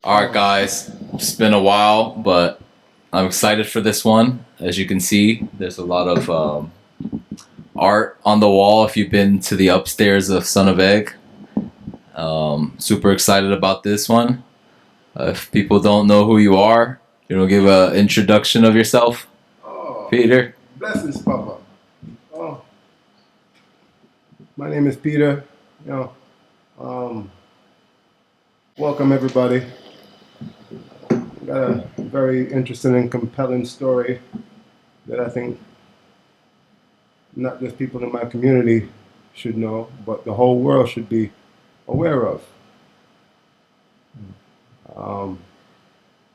Alright guys, it's been a while, but I'm excited for this one. As you can see, there's a lot of art on the wall if you've been to the upstairs of Son of Egg. Super excited about this one. If people don't know who you are, you know, give an introduction of yourself. Peter. Blessings, Papa. Oh, my name is Peter. Welcome everybody. Got a very interesting and compelling story that I think not just people in my community should know, but the whole world should be aware of.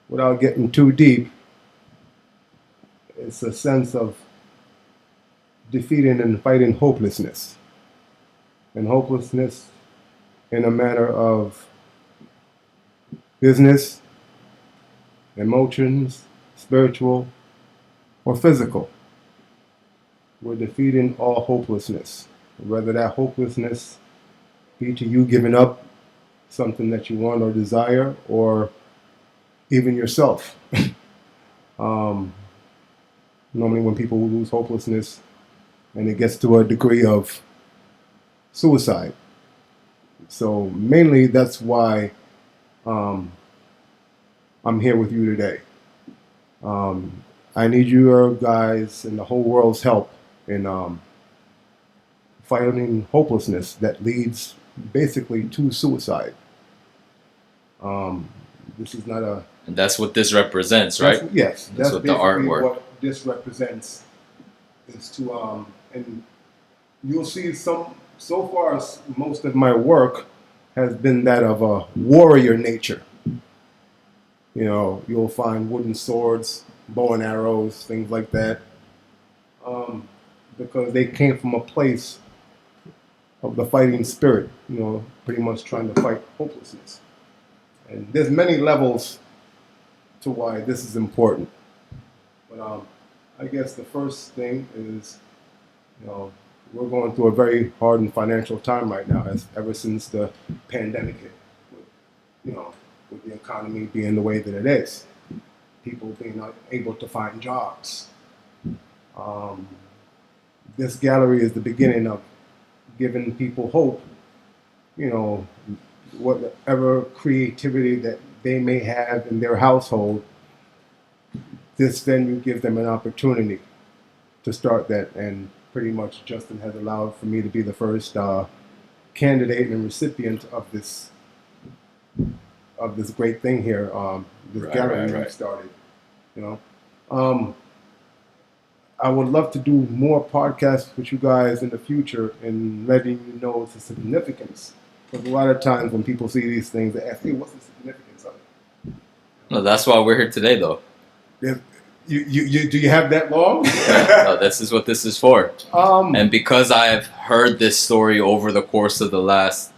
Without getting too deep, it's a sense of defeating and fighting hopelessness. And hopelessness in a matter of business, emotions, spiritual, or physical. We're defeating all hopelessness. Whether that hopelessness be to you giving up something that you want or desire, or even yourself. Normally when people lose hopelessness and it gets to a degree of suicide. So mainly that's why I'm here with you today. I need your guys and the whole world's help in fighting hopelessness that leads basically to suicide. This is not a... And that's what this represents, right? Yes. That's what the artwork. What this represents is to... and you'll see so far most of my work has been that of a warrior nature. You know, you'll find wooden swords, bow and arrows, things like that. Because they came from a place of the fighting spirit, you know, pretty much trying to fight hopelessness. And there's many levels to why this is important. But I guess the first thing is, you know, we're going through a very hard and financial time right now, ever since the pandemic hit. You know, with the economy being the way that it is, people being unable to find jobs. This gallery is the beginning of giving people hope, you know, whatever creativity that they may have in their household. This venue gives them an opportunity to start that, and pretty much Justin has allowed for me to be the first candidate and recipient of this great thing here, this gallery we've started. You know, I would love to do more podcasts with you guys in the future and letting you know the significance. Because a lot of times when people see these things, they ask, "Hey, what's the significance of it?" No, that's why we're here today, though. Do you have that long? No, this is what this is for. And because I've heard this story over the course of the last,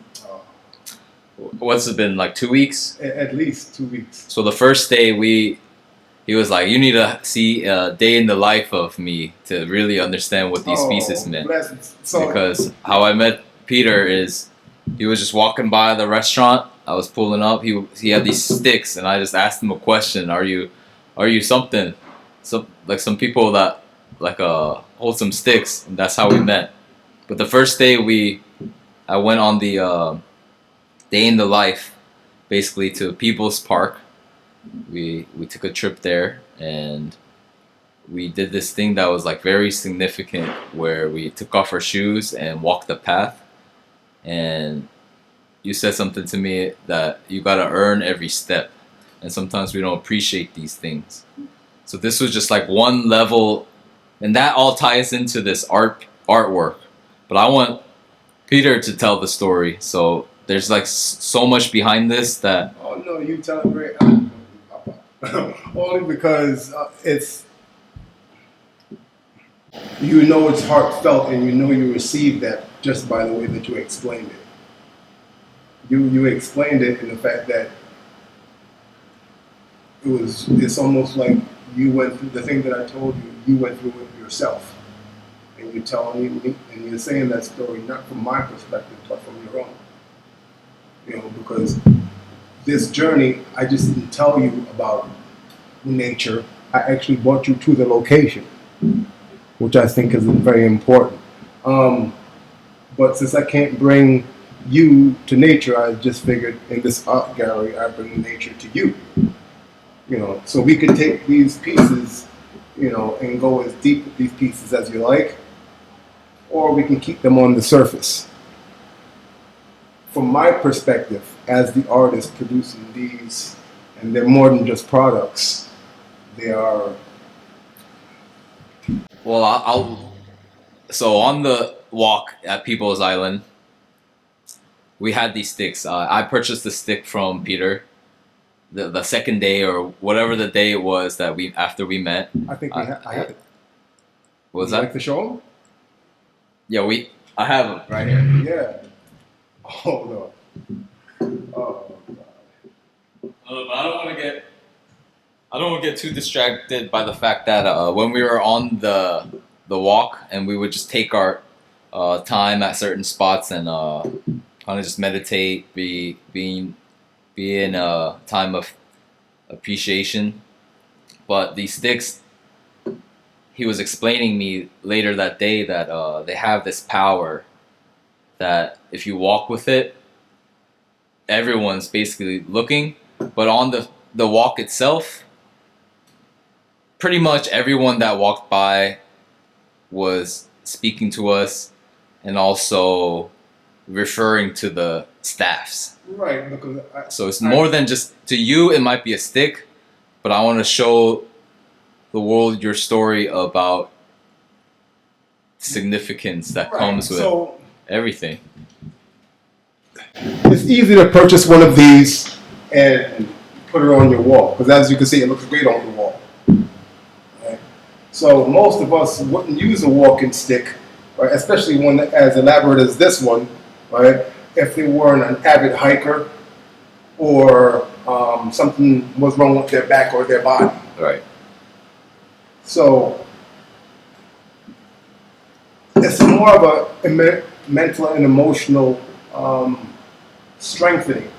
what's it been, like 2 weeks? At least 2 weeks. So the first day he was like, you need to see a day in the life of me to really understand what these pieces meant. Because how I met Peter is, he was just walking by the restaurant. I was pulling up. He had these sticks, and I just asked him a question. Are you something? So like some people that like hold some sticks, and that's how we met. But the first day I went on the day in the life, basically to People's Park. We took a trip there, and we did this thing that was like very significant, where we took off our shoes and walked the path. And you said something to me that you gotta earn every step, and sometimes we don't appreciate these things. So this was just like one level, and that all ties into this artwork. But I want Peter to tell the story. So there's like so much behind this that... Oh no, you tell it great. Only because it's, you know, it's heartfelt, and you know you received that just by the way that you explained it. You explained it in the fact that it's almost like you went through the thing that I told you. You went through it yourself, and you're telling me, and you're saying that story not from my perspective, but from your own. You know, because this journey, I just didn't tell you about nature. I actually brought you to the location, which I think is very important. But since I can't bring you to nature, I just figured in this art gallery, I bring nature to you. You know, so we could take these pieces, you know, and go as deep with these pieces as you like, or we can keep them on the surface. From my perspective, as the artist producing these, and they're more than just products, they are. Well, so on the walk at People's Island, we had these sticks. I purchased the stick from Peter the second day or whatever the day it was that after we met. I think I have it. What was Would you that? like to show them? Yeah, I have it right here. Yeah. Oh no. Oh God. But I don't want to get too distracted by the fact that when we were on the walk and we would just take our time at certain spots and kind of just meditate, be in a time of appreciation. But these sticks, he was explaining me later that day that they have this power that if you walk with it, everyone's basically looking, but on the walk itself, pretty much everyone that walked by was speaking to us and also referring to the staffs. Right, because So it's more than just, to you it might be a stick, but I want to show the world your story about significance that comes with everything. It's easy to purchase one of these and put it on your wall, because as you can see, it looks great on the wall. Right? So most of us wouldn't use a walking stick, right? Especially one as elaborate as this one, right? If they weren't an avid hiker or something was wrong with their back or their body. Right. So it's more of a mental and emotional strengthening.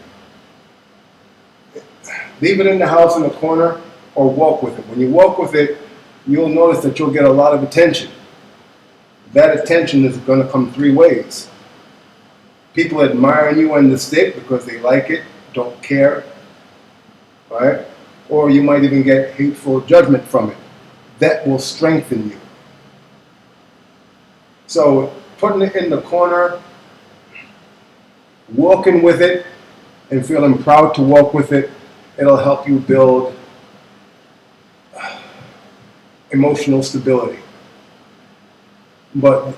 Leave it in the house in the corner or walk with it. When you walk with it, you'll notice that you'll get a lot of attention. That attention is going to come three ways. People admire you and the stick because they like it, don't care, right? Or you might even get hateful judgment from it. That will strengthen you. So putting it in the corner, walking with it, and feeling proud to walk with it, it'll help you build emotional stability. But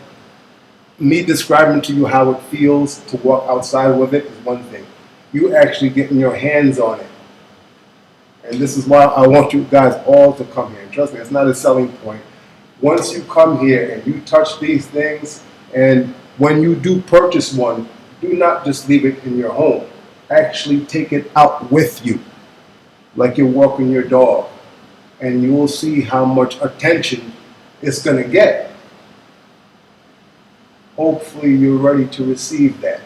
me describing to you how it feels to walk outside with it is one thing. You actually getting your hands on it. And this is why I want you guys all to come here. And trust me, it's not a selling point. Once you come here and you touch these things, and when you do purchase one, do not just leave it in your home. Actually take it out with you, like you're walking your dog. And you will see how much attention it's going to get. Hopefully you're ready to receive that.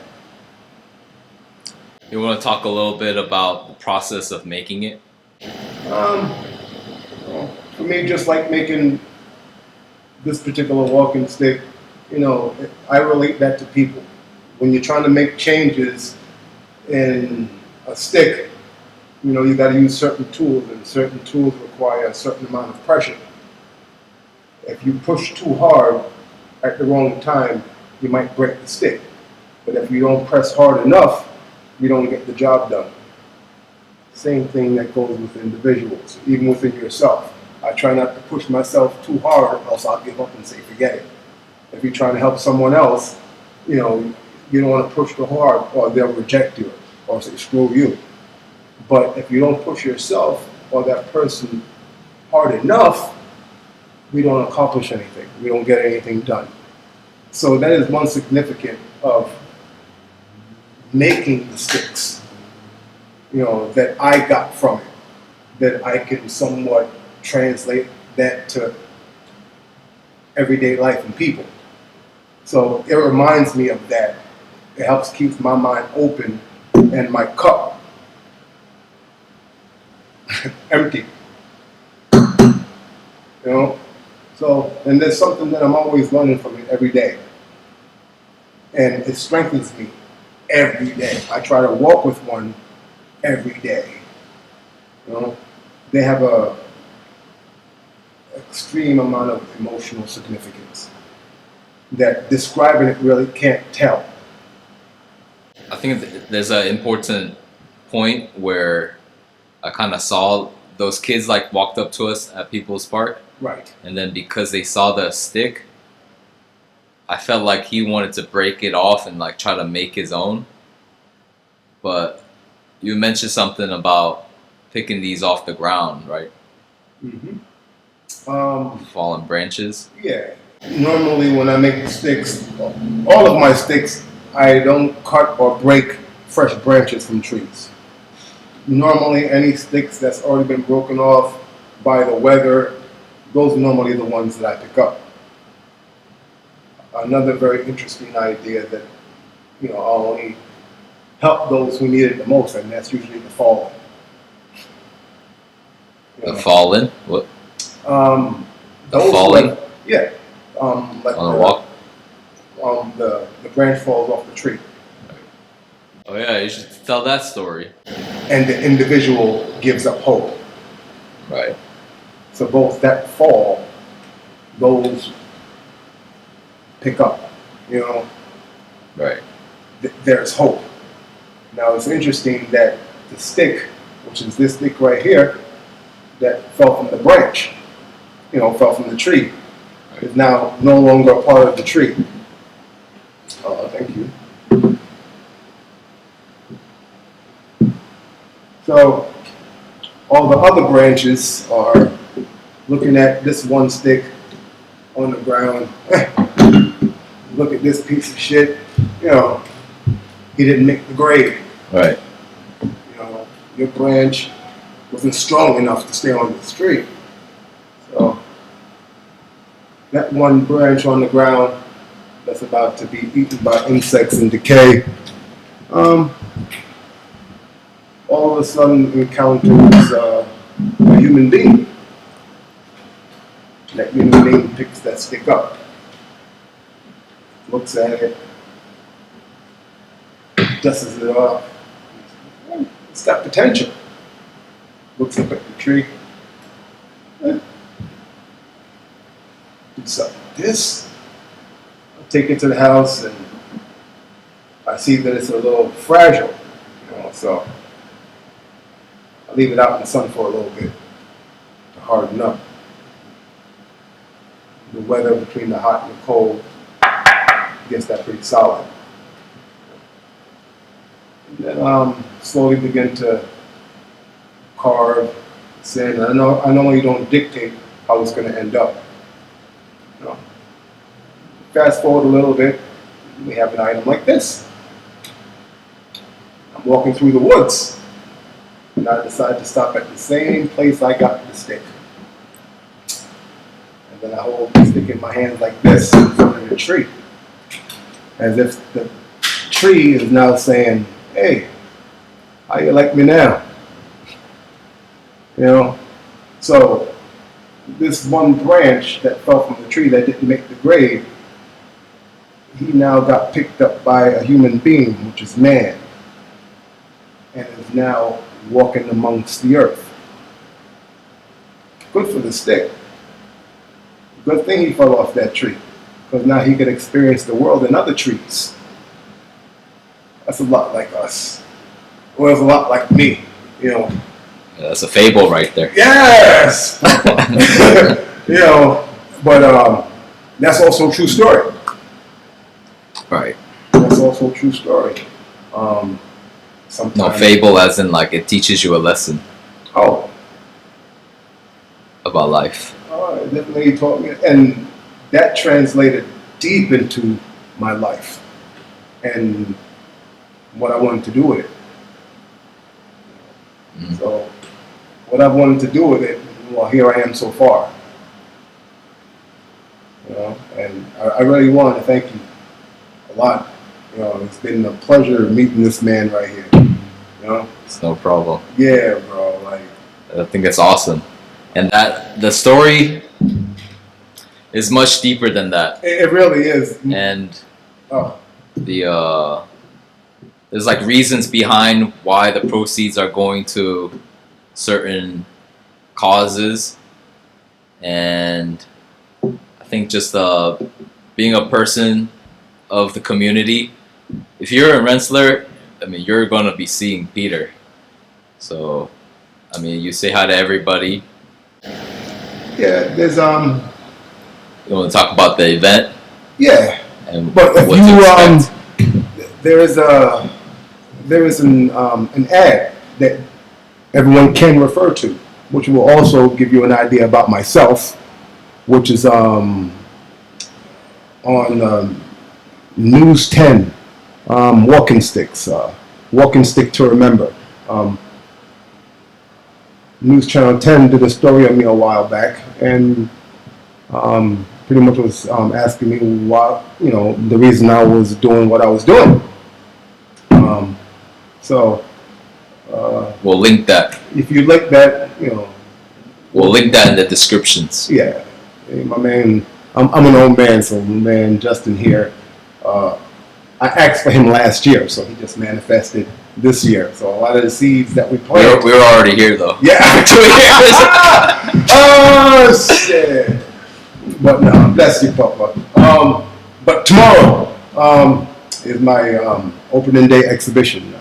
You want to talk a little bit about the process of making it? For me, just like making this particular walking stick, you know, I relate that to people. When you're trying to make changes in a stick, you know, you got to use certain tools, and certain tools require a certain amount of pressure. If you push too hard at the wrong time, you might break the stick. But if you don't press hard enough, you don't get the job done. Same thing that goes with individuals, even within yourself. I try not to push myself too hard, or else I'll give up and say, forget it. If you're trying to help someone else, you know, you don't want to push too hard, or they'll reject you, or say, screw you. But if you don't push yourself or that person hard enough, we don't accomplish anything. We don't get anything done. So that is one significant of making the sticks, you know, that I got from it, that I can somewhat translate that to everyday life and people. So it reminds me of that. It helps keep my mind open and my cup empty. You know? So, and there's something that I'm always learning from it every day. And it strengthens me every day. I try to walk with one every day. You know? They have a extreme amount of emotional significance that describing it really can't tell. I think there's an important point where I kind of saw those kids like walked up to us at People's Park. Right. And then because they saw the stick, I felt like he wanted to break it off and like try to make his own. But you mentioned something about picking these off the ground, right? Mm-hmm. Fallen branches. Yeah. Normally when I make the sticks, all of my sticks, I don't cut or break fresh branches from trees. Normally any sticks that's already been broken off by the weather, those are normally the ones that I pick up. Another very interesting idea that, you know, I'll only help those who need it the most, and that's usually the fallen. The fallen? What? Those fallen? Yeah. Like on the walk? The branch falls off the tree. Oh yeah, you should tell that story. And the individual gives up hope. Right. So both that fall, those pick up, you know. Right. There's hope. Now it's interesting that the stick, which is this stick right here, that fell from the branch, you know, fell from the tree, is now no longer a part of the tree. Thank you. So all the other branches are looking at this one stick on the ground. Look at this piece of shit. You know, he didn't make the grade. Right. You know, your branch wasn't strong enough to stay on this tree. So that one branch on the ground that's about to be eaten by insects and decay, all of a sudden encounters a human being. That human being picks that stick up, looks at it, dusts it off. It's got potential. Looks up at the tree. Do something like this. I take it to the house and I see that it's a little fragile, you know, so I leave it out in the sun for a little bit to harden up. The weather between the hot and the cold gets that pretty solid. And then slowly begin to carve, sand. I know you don't dictate how it's going to end up. You know. Fast forward a little bit, we have an item like this. I'm walking through the woods, and I decide to stop at the same place I got the stick. And then I hold the stick in my hand like this in front of the tree, as if the tree is now saying, "Hey, how you like me now?" You know, so this one branch that fell from the tree that didn't make the grade, he now got picked up by a human being, which is man, and is now walking amongst the earth. Good for the stick. Good thing he fell off that tree, because now he could experience the world in other trees. That's a lot like us. Well, it's a lot like me, you know. Yeah, that's a fable right there. Yes! You know, but that's also a true story. Right. That's also a true story. Sometimes. No, fable as in like it teaches you a lesson. Oh. About life. Oh, it definitely taught me. And that translated deep into my life and what I wanted to do with it. Mm-hmm. So, what I wanted to do with it, well, here I am so far. You know, and I really want to thank you a lot. You know, it's been a pleasure meeting this man right here. You know? It's no problem. Yeah, bro. Like, I think it's awesome, and that the story is much deeper than that. It really is. And the there's like reasons behind why the proceeds are going to certain causes, and I think just being a person of the community. If you're in Rensselaer, I mean, you're gonna be seeing Peter. So, I mean, you say hi to everybody. Yeah, there's You want to talk about the event? Yeah, and but if what to expect? there is an ad that everyone can refer to, which will also give you an idea about myself, which is on News 10, walking sticks, walking stick to remember. News Channel 10 did a story on me a while back, and pretty much was asking me why, the reason I was doing what I was doing. So We'll link that. if you like that, We'll link that in the descriptions. yeah, my man, I'm an old man, so my man Justin here, I asked for him last year, so he just manifested this year. So a lot of the seeds that we planted. We were already here though. Yeah. 2 years. Oh shit. But no, bless you, Papa. But tomorrow is my opening day exhibition.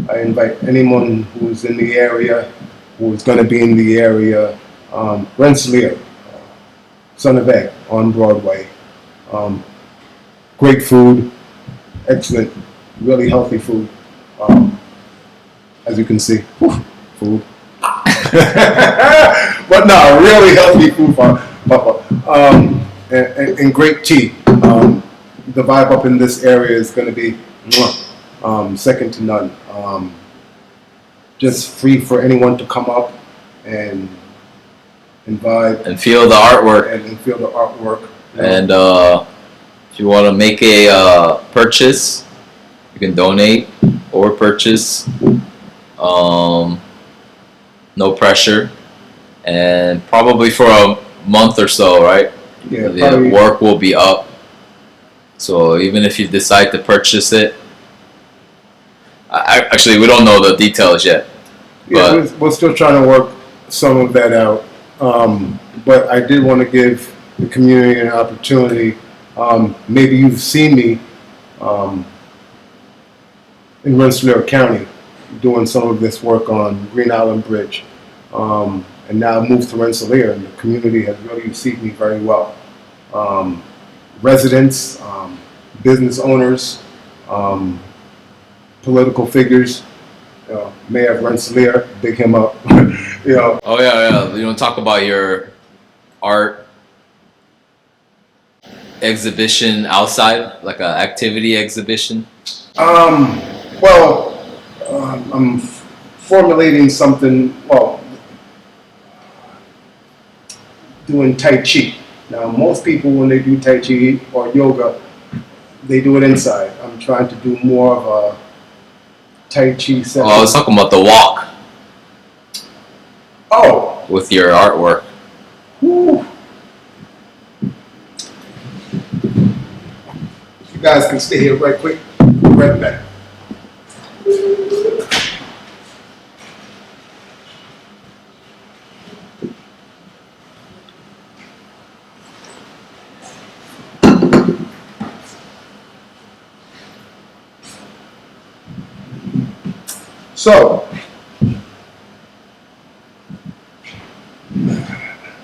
I invite anyone who's in the area, who's going to be in the area. Rensselaer, Son of Egg on Broadway. Great food, excellent, really healthy food. As you can see, food. But no, really healthy food, Papa. And great tea. The vibe up in this area is going to be second to none. Just free for anyone to come up and vibe and feel the artwork. And feel the artwork. And if you want to make a purchase, you can donate or purchase. No pressure, and probably for a month or so, right? Yeah, the work will be up. So even if you decide to purchase it, actually we don't know the details yet. Yeah, we're still trying to work some of that out. But I did want to give the community an opportunity. Maybe you've seen me in Rensselaer County doing some of this work on Green Island Bridge. And now I've moved to Rensselaer, and the community has really received me very well. Residents, business owners, political figures, Mayor of Rensselaer, big him up. Oh yeah. You want to talk about your art exhibition outside, like an activity exhibition? Well, I'm formulating something. Well, doing Tai Chi. Now, most people when they do Tai Chi or yoga, they do it inside. I'm trying to do more of a Tai Chi session. Oh, I was talking about the walk. Oh. With your artwork. Woo. You guys can stay here right quick. Right back. So,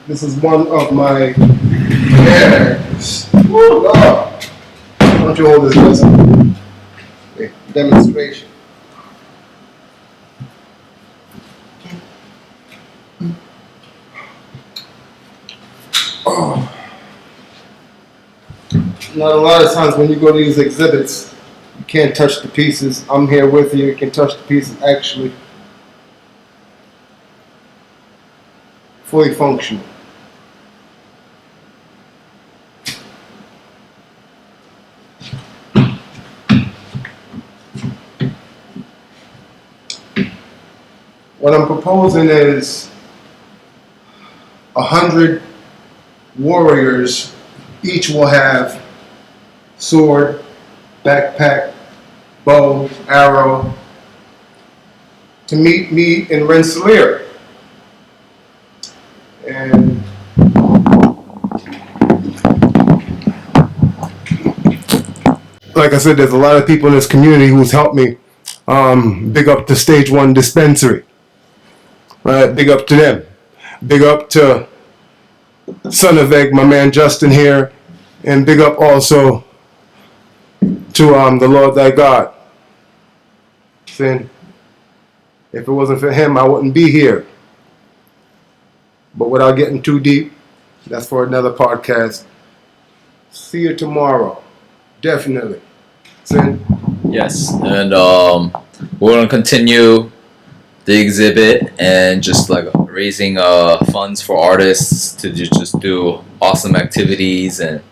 this is one of my hairs. Why don't you hold this okay. Demonstration. Oh. Not a lot of times when you go to these exhibits, you can't touch the pieces. I'm here with you. You can touch the pieces actually. Fully functional. What I'm proposing is 100 warriors. Each will have sword, backpack, bow, arrow, to meet me in Rensselaer. And like I said, there's a lot of people in this community who's helped me. Big up to Stage 1 Dispensary. Right, big up to them. Big up to Son of Egg, my man Justin here. And big up also to the Lord thy God. Saying, if it wasn't for him, I wouldn't be here. But without getting too deep, that's for another podcast. See you tomorrow. Definitely. Sin? Yes, and we're gonna continue the exhibit and just like raising funds for artists to just do awesome activities and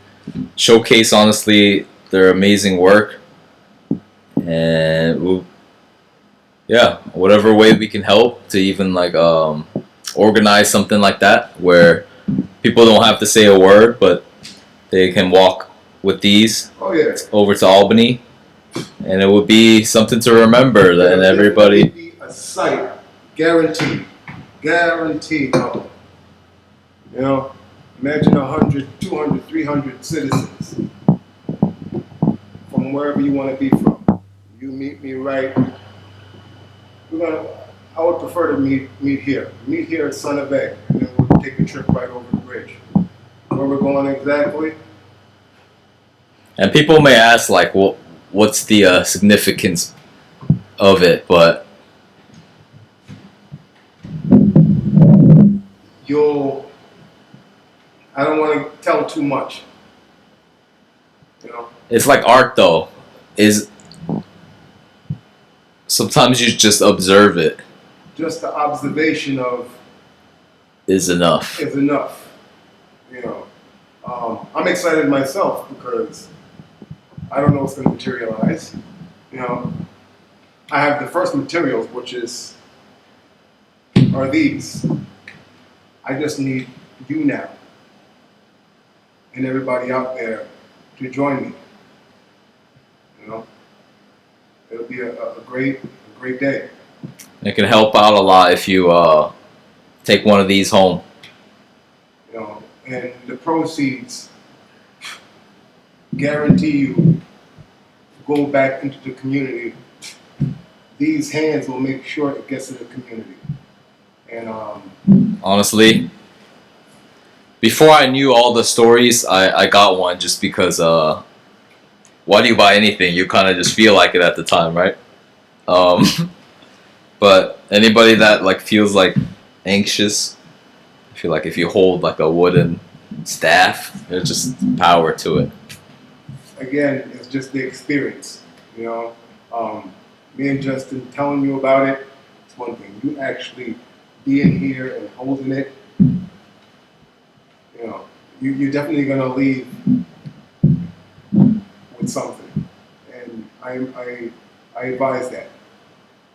showcase honestly their amazing work. And we'll, yeah, whatever way we can help to even like organize something like that where people don't have to say a word, but they can walk with these over to Albany, and it would be something to remember. And everybody be a sight, guaranteed. You know, imagine 100, 200, 300 citizens from wherever you want to be from. You meet me right. I would prefer to meet here. Meet here at Son of Egg, and then we'll take a trip right over the bridge. Where we're going exactly? And people may ask, like, well, what's the significance of it? But I don't want to tell too much. You know? It's like art, though. Sometimes you just observe it. Just the observation of is enough. You know, I'm excited myself because I don't know what's going to materialize. You know, I have the first materials, which are these. I just need you now and everybody out there to join me. You know, it'll be a great day. It can help out a lot if you take one of these home. You know, and the proceeds, guarantee you, go back into the community. These hands will make sure it gets to the community. And honestly, before I knew all the stories, I got one just because why do you buy anything? You kind of just feel like it at the time, right? But anybody that like feels like anxious, I feel like if you hold like a wooden staff, there's just power to it. Again, it's just the experience, you know. Me and Justin telling you about it, it's one thing. You actually being here and holding it, you know, you're definitely gonna leave with something. And I advise that,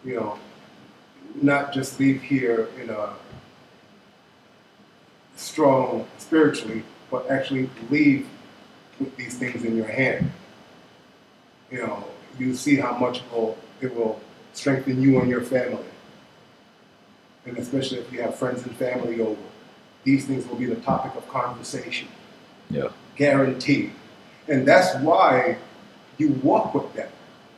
you know, not just leave here in a strong spiritually, but actually leave with these things in your hand. You know, you see how much it will strengthen you and your family. And especially if you have friends and family over, these things will be the topic of conversation. Yeah. Guaranteed. And that's why you walk with that.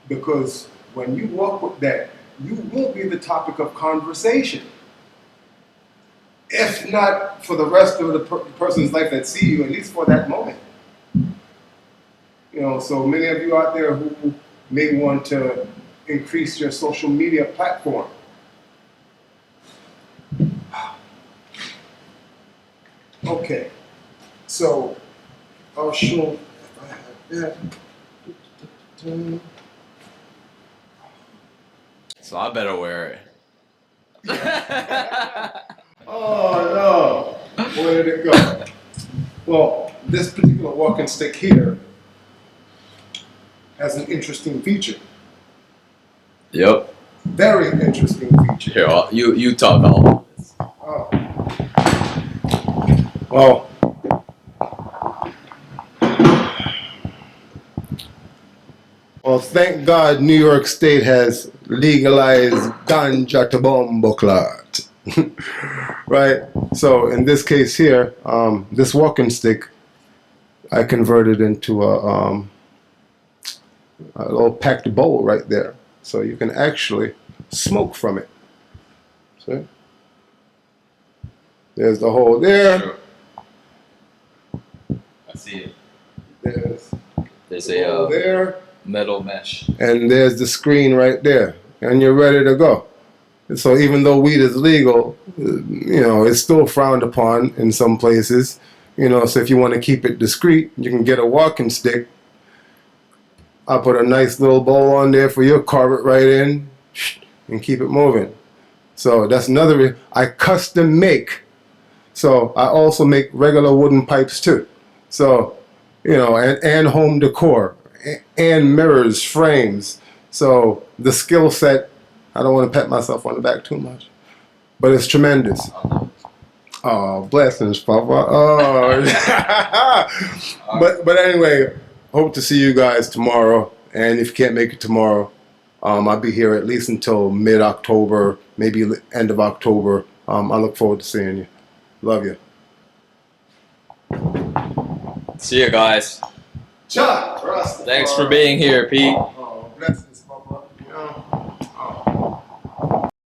Because when you walk with that, you won't be the topic of conversation. If not for the rest of the person's life that see you, at least for that moment. You know, so many of you out there who may want to increase your social media platform. Okay, so I'll show if I have that. So I better wear it. Oh no! Where did it go? Well, this particular walking stick here has an interesting feature. Yep. Very interesting feature. Here, you talk all this. Oh. Well, thank God New York State has legalized ganja to bombo clot. Right? So in this case here, this walking stick, I converted into a little packed bowl right there. So you can actually smoke from it. See? There's the hole there. Sure. I see it. There's the hole a there. metal mesh. And there's the screen right there. And you're ready to go. So even though weed is legal, you know, it's still frowned upon in some places. You know, so if you want to keep it discreet, you can get a walking stick. I'll put a nice little bowl on there for you, carve it right in, and keep it moving. So that's another, I custom make. So I also make regular wooden pipes too. So, you know, and home decor, and mirrors, frames. So the skill set, I don't want to pat myself on the back too much, but it's tremendous. Oh, blessings, Papa. Oh. But anyway, hope to see you guys tomorrow. And if you can't make it tomorrow, I'll be here at least until mid-October, maybe end of October. I look forward to seeing you. Love you. See you guys. Ciao. Thanks for being here, Pete.